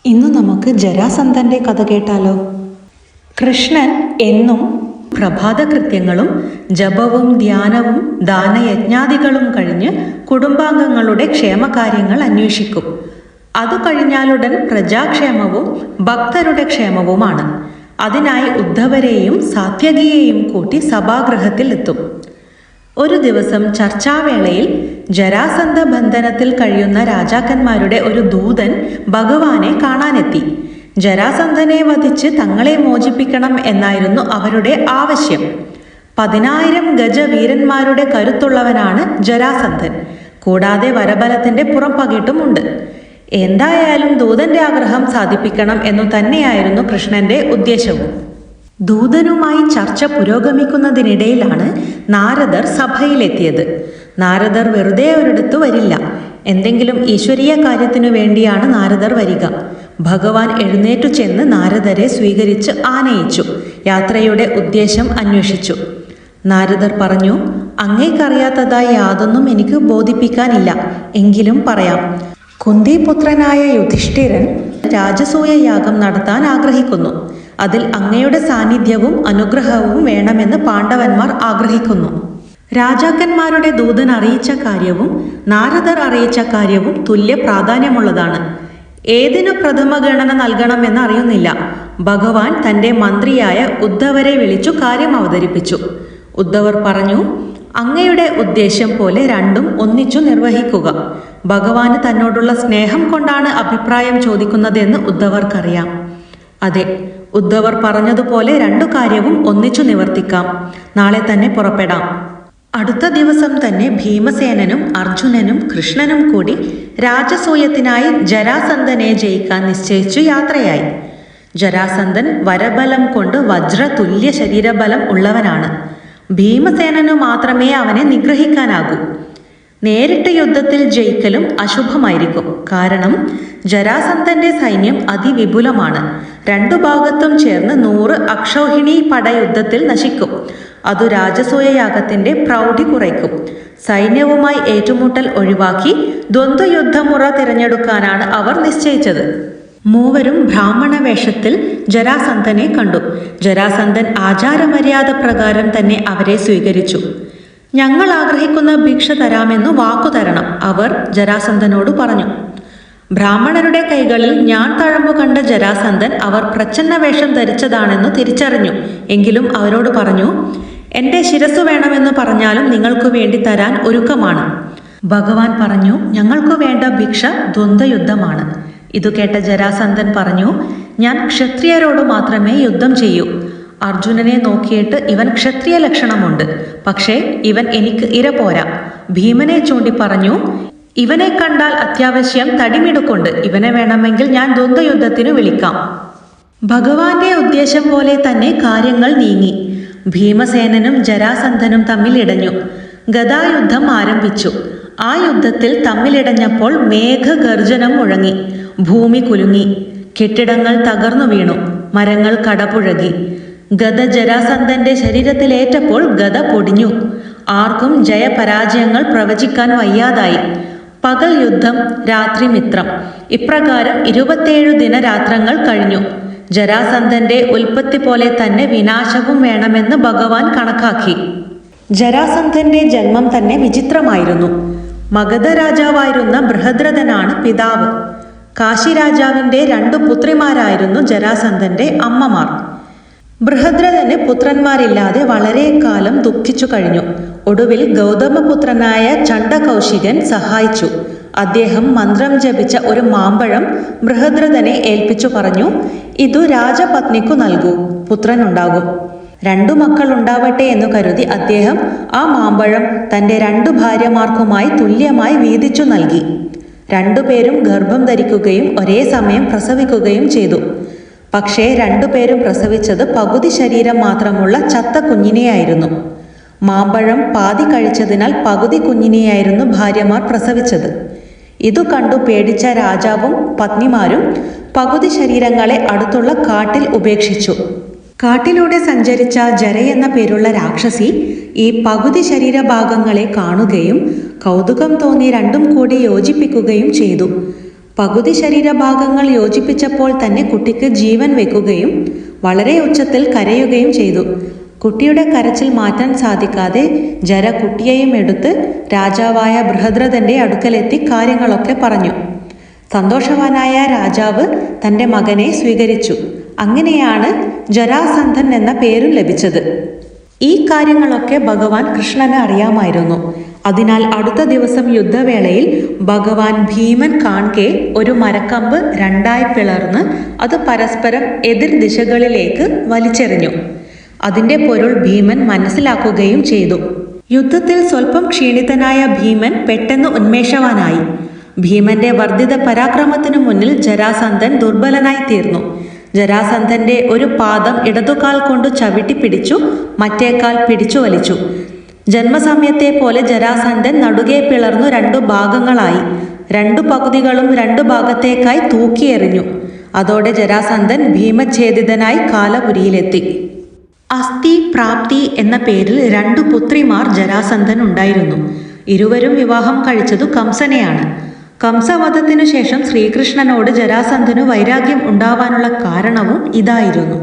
ഇന്ന് നമുക്ക് ജരാസന്ധന്റെ കഥ കേട്ടാലോ. കൃഷ്ണൻ എന്നും പ്രഭാതകൃത്യങ്ങളും ജപവും ധ്യാനവും ദാനയജ്ഞാദികളും കഴിഞ്ഞ് കുടുംബാംഗങ്ങളുടെ ക്ഷേമകാര്യങ്ങൾ അന്വേഷിക്കും. അത് കഴിഞ്ഞാലുടൻ പ്രജാക്ഷേമവും ഭക്തരുടെ ക്ഷേമവുമാണ്. അതിനായി ഉദ്ധവരെയും സാത്യകിയെയും കൂട്ടി സഭാഗൃഹത്തിൽ എത്തും. ഒരു ദിവസം ചർച്ചാവേളയിൽ ജരാസന്ധ ബന്ധനത്തിൽ കഴിയുന്ന രാജാക്കന്മാരുടെ ഒരു ദൂതൻ ഭഗവാനെ കാണാനെത്തി. ജരാസന്ധനെ വധിച്ച് തങ്ങളെ മോചിപ്പിക്കണം എന്നായിരുന്നു അവരുടെ ആവശ്യം. 10,000 ഗജവീരന്മാരുടെ കരുത്തുള്ളവനാണ് ജരാസന്ധൻ. കൂടാതെ വരബലത്തിന്റെ പുറംപകിട്ടുമുണ്ട്. എന്തായാലും ദൂതന്റെ ആഗ്രഹം സാധിപ്പിക്കണം എന്നു തന്നെയായിരുന്നു കൃഷ്ണന്റെ ഉദ്ദേശവും. ദൂതനുമായി ചർച്ച പുരോഗമിക്കുന്നതിനിടയിലാണ് നാരദർ സഭയിലെത്തിയത്. നാരദർ വെറുതെ ഒരിടത്ത് വരില്ല. എന്തെങ്കിലും ഈശ്വരീയ കാര്യത്തിനു വേണ്ടിയാണ് നാരദർ വരിക. ഭഗവാൻ എഴുന്നേറ്റു ചെന്ന് നാരദരെ സ്വീകരിച്ച് ആനയിച്ചു. യാത്രയുടെ ഉദ്ദേശം അന്വേഷിച്ചു. നാരദർ പറഞ്ഞു, അങ്ങേക്കറിയാത്തതായി യാതൊന്നും എനിക്ക് ബോധിപ്പിക്കാനില്ല. എങ്കിലും പറയാം. കുന്തിപുത്രനായ യുധിഷ്ഠിരൻ രാജസൂയ യാഗം നടത്താൻ ആഗ്രഹിക്കുന്നു. അതിൽ അങ്ങയുടെ സാന്നിധ്യവും അനുഗ്രഹവും വേണമെന്ന് പാണ്ഡവന്മാർ ആഗ്രഹിക്കുന്നു. രാജാക്കന്മാരുടെ ദൂതൻ അറിയിച്ച കാര്യവും നാരദർ അറിയിച്ച കാര്യവും തുല്യ പ്രാധാന്യമുള്ളതാണ്. ഏതിനു പ്രഥമഗണന നൽകണമെന്ന് അറിയുന്നില്ല. ഭഗവാൻ തന്റെ മന്ത്രിയായ ഉദ്ധവരെ വിളിച്ചു കാര്യം അവതരിപ്പിച്ചു. ഉദ്ധവർ പറഞ്ഞു, അങ്ങയുടെ ഉദ്ദേശ്യം പോലെ രണ്ടും ഒന്നിച്ചു നിർവഹിക്കുക. ഭഗവാന് തന്നോടുള്ള സ്നേഹം കൊണ്ടാണ് അഭിപ്രായം ചോദിക്കുന്നതെന്ന് ഉദ്ധവർക്കറിയാം. അതെ, ഉദ്ധവർ പറഞ്ഞതുപോലെ രണ്ടു കാര്യവും ഒന്നിച്ചു നിവർത്തിക്കാം. നാളെ തന്നെ പുറപ്പെടാം. അടുത്ത ദിവസം തന്നെ ഭീമസേനനും അർജുനനും കൃഷ്ണനും കൂടി രാജസൂയത്തിനായി ജരാസന്ധനെ ജയിക്കാൻ നിശ്ചയിച്ചു യാത്രയായി. ജരാസന്ധൻ വരബലം കൊണ്ട് വജ്രതുല്യ ശരീരബലം ഉള്ളവനാണ്. ഭീമസേനനു മാത്രമേ അവനെ നിഗ്രഹിക്കാനാകൂ. നേരിട്ട് യുദ്ധത്തിൽ ജയിക്കലും അശുഭമായിരിക്കും. കാരണം ജരാസന്ധന്റെ സൈന്യം അതിവിപുലമാണ്. രണ്ടു ഭാഗത്തും ചേർന്ന് 100 അക്ഷൗഹിണി പടയുദ്ധത്തിൽ നശിക്കും. അതു രാജസൂയ യാഗത്തിന്റെ പ്രൗഢി കുറയ്ക്കും. സൈന്യവുമായി ഏറ്റുമുട്ടൽ ഒഴിവാക്കി ദ്വന്ദ്വയുദ്ധമുറ തിരഞ്ഞെടുക്കാനാണ് അവർ നിശ്ചയിച്ചത്. മൂവരും ബ്രാഹ്മണ വേഷത്തിൽ ജരാസന്ധനെ കണ്ടു. ജരാസന്ധൻ ആചാരമര്യാദ പ്രകാരം തന്നെ അവരെ സ്വീകരിച്ചു. ഞങ്ങൾ ആഗ്രഹിക്കുന്ന ഭിക്ഷ തരാമെന്നു വാക്കു തരണം, അവർ ജരാസന്ധനോട് പറഞ്ഞു. ബ്രാഹ്മണരുടെ കൈകളിൽ ഞാൻ തഴമ്പു കണ്ട ജരാസന്ധൻ അവർ പ്രച്ഛന്ന വേഷം ധരിച്ചതാണെന്നു തിരിച്ചറിഞ്ഞു. എങ്കിലും അവരോട് പറഞ്ഞു, എന്റെ ശിരസ്സു വേണമെന്ന് പറഞ്ഞാലും നിങ്ങൾക്കു വേണ്ടി തരാൻ ഒരുക്കമാണ്. ഭഗവാൻ പറഞ്ഞു, ഞങ്ങൾക്കു വേണ്ട ഭിക്ഷ ദ്വന്ദ്വയുദ്ധമാണ്. ഇതു കേട്ട ജരാസന്ധൻ പറഞ്ഞു, ഞാൻ ക്ഷത്രിയരോട് മാത്രമേ യുദ്ധം ചെയ്യൂ. അർജുനനെ നോക്കിയിട്ട് ഇവൻ ക്ഷത്രിയ ലക്ഷണമുണ്ട്, പക്ഷേ ഇവൻ എനിക്ക് ഇര പോരാ. ഭീമനെ ചൂണ്ടി പറഞ്ഞു, ഇവനെ കണ്ടാൽ അത്യാവശ്യം തടിമിടുക്കുണ്ട്. ഇവനെ വേണമെങ്കിൽ ഞാൻ ദ്വന്ദ്വയുദ്ധത്തിനു വിളിക്കാം. ഭഗവാന്റെ ഉദ്ദേശം പോലെ തന്നെ കാര്യങ്ങൾ നീങ്ങി. ഭീമസേനനും ജരാസന്ധനും തമ്മിലിടഞ്ഞു. ഗദായുദ്ധം ആരംഭിച്ചു. ആ യുദ്ധത്തിൽ തമ്മിലിടഞ്ഞപ്പോൾ മേഘഗർജനം മുഴങ്ങി. ഭൂമി കുലുങ്ങി. കെട്ടിടങ്ങൾ തകർന്നു വീണു. മരങ്ങൾ കടപുഴകി. ഗദ ജരാസന്ധന്റെ ശരീരത്തിലേറ്റപ്പോൾ ഗദ പൊടിഞ്ഞു. ആർക്കും ജയപരാജയങ്ങൾ പ്രവചിക്കാൻ വയ്യാതായി. പകൽ യുദ്ധം, രാത്രി മിത്രം. ഇപ്രകാരം 27 ദിനരാത്രങ്ങൾ കഴിഞ്ഞു. ജരാസന്ധന്റെ ഉൽപ്പത്തി പോലെ തന്നെ വിനാശവും വേണമെന്ന് ഭഗവാൻ കണക്കാക്കി. ജരാസന്ധന്റെ ജന്മം തന്നെ വിചിത്രമായിരുന്നു. മഗധ രാജാവായിരുന്ന ബൃഹദ്രഥനാണ് പിതാവ്. കാശി രാജാവിന്റെ 2 പുത്രിമാരായിരുന്നു ജരാസന്ധന്റെ അമ്മമാർ. ബൃഹദ്രഥന് പുത്രന്മാരില്ലാതെ വളരെ കാലം ദുഃഖിച്ചു കഴിഞ്ഞു. ഒടുവിൽ ഗൗതമപുത്രനായ ചണ്ഡകൗശികൻ സഹായിച്ചു. അദ്ദേഹം മന്ത്രം ജപിച്ച ഒരു മാമ്പഴം ബൃഹദ്രഥനെ ഏൽപ്പിച്ചു പറഞ്ഞു, ഇതു രാജപത്നിക്കു നൽകൂ, പുത്രനുണ്ടാകും. 2 മക്കൾ ഉണ്ടാവട്ടെ എന്നു കരുതി അദ്ദേഹം ആ മാമ്പഴം തന്റെ 2 ഭാര്യമാർക്കുമായി തുല്യമായി വീതിച്ചു നൽകി. 2 പേരും ഗർഭം ധരിക്കുകയും ഒരേ സമയം പ്രസവിക്കുകയും ചെയ്തു. പക്ഷേ 2 പേരും പ്രസവിച്ചത് പകുതി ശരീരം മാത്രമുള്ള ചത്ത കുഞ്ഞിനെയായിരുന്നു. മാമ്പഴം പാതി കഴിച്ചതിനാൽ പകുതി കുഞ്ഞിനെയായിരുന്നു ഭാര്യമാർ പ്രസവിച്ചത്. ഇതു കണ്ടു പേടിച്ച രാജാവും പത്നിമാരും പകുതി ശരീരങ്ങളെ അടുത്തുള്ള കാട്ടിൽ ഉപേക്ഷിച്ചു. കാട്ടിലൂടെ സഞ്ചരിച്ച ജരയെന്ന പേരുള്ള രാക്ഷസി ഈ പകുതി ശരീരഭാഗങ്ങളെ കാണുകയും കൗതുകം തോന്നി രണ്ടും കൂടി യോജിപ്പിക്കുകയും ചെയ്തു. പകുതി ശരീരഭാഗങ്ങൾ യോജിപ്പിച്ചപ്പോൾ തന്നെ കുട്ടിക്ക് ജീവൻ വെക്കുകയും വളരെ ഉച്ചത്തിൽ കരയുകയും ചെയ്തു. കുട്ടിയുടെ കരച്ചിൽ മാറ്റാൻ സാധിക്കാതെ ജര കുട്ടിയെയും എടുത്ത് രാജാവായ ബൃഹദ്രഥന്റെ അടുക്കലെത്തി കാര്യങ്ങളൊക്കെ പറഞ്ഞു. സന്തോഷവാനായ രാജാവ് തൻ്റെ മകനെ സ്വീകരിച്ചു. അങ്ങനെയാണ് ജരാസന്ധൻ എന്ന പേരും ലഭിച്ചത്. ഈ കാര്യങ്ങളൊക്കെ ഭഗവാൻ കൃഷ്ണന് അറിയാമായിരുന്നു. അതിനാൽ അടുത്ത ദിവസം യുദ്ധവേളയിൽ ഭഗവാൻ ഭീമൻ കാൺകെ ഒരു മരക്കമ്പ് രണ്ടായി പിളർന്ന് അത് പരസ്പരം എതിർ ദിശകളിലേക്ക് വലിച്ചെറിഞ്ഞു. അതിൻ്റെ പൊരുൾ ഭീമൻ മനസ്സിലാക്കുകയും ചെയ്തു. യുദ്ധത്തിൽ സ്വല്പം ക്ഷീണിതനായ ഭീമൻ പെട്ടെന്ന് ഉന്മേഷവാനായി. ഭീമന്റെ വർദ്ധിത പരാക്രമത്തിനു മുന്നിൽ ജരാസന്ധൻ ദുർബലനായി തീർന്നു. ജരാസന്ധന്റെ ഒരു പാദം ഇടതുകാൽ കൊണ്ട് ചവിട്ടി പിടിച്ചു, മറ്റേ കാൽ പിടിച്ചു വലിച്ചു. ജന്മസമയത്തെ പോലെ ജരാസന്ധൻ നടുകെ പിളർന്നു 2 ഭാഗങ്ങളായി. 2 പകുതികളും 2 ഭാഗത്തേക്കായി തൂക്കിയെറിഞ്ഞു. അതോടെ ജരാസന്ധൻ ഭീമഛേദിതനായി കാലപുരിയിലെത്തി. അസ്ഥി പ്രാപ്തി എന്ന പേരിൽ 2 പുത്രിമാർ ജരാസന്ധൻ ഉണ്ടായിരുന്നു. ഇരുവരും വിവാഹം കഴിച്ചതു കംസനെയാണ്. കംസവധത്തിനു ശേഷം ശ്രീകൃഷ്ണനോട് ജരാസന്ധനു വൈരാഗ്യം ഉണ്ടാവാനുള്ള കാരണവും ഇതായിരുന്നു.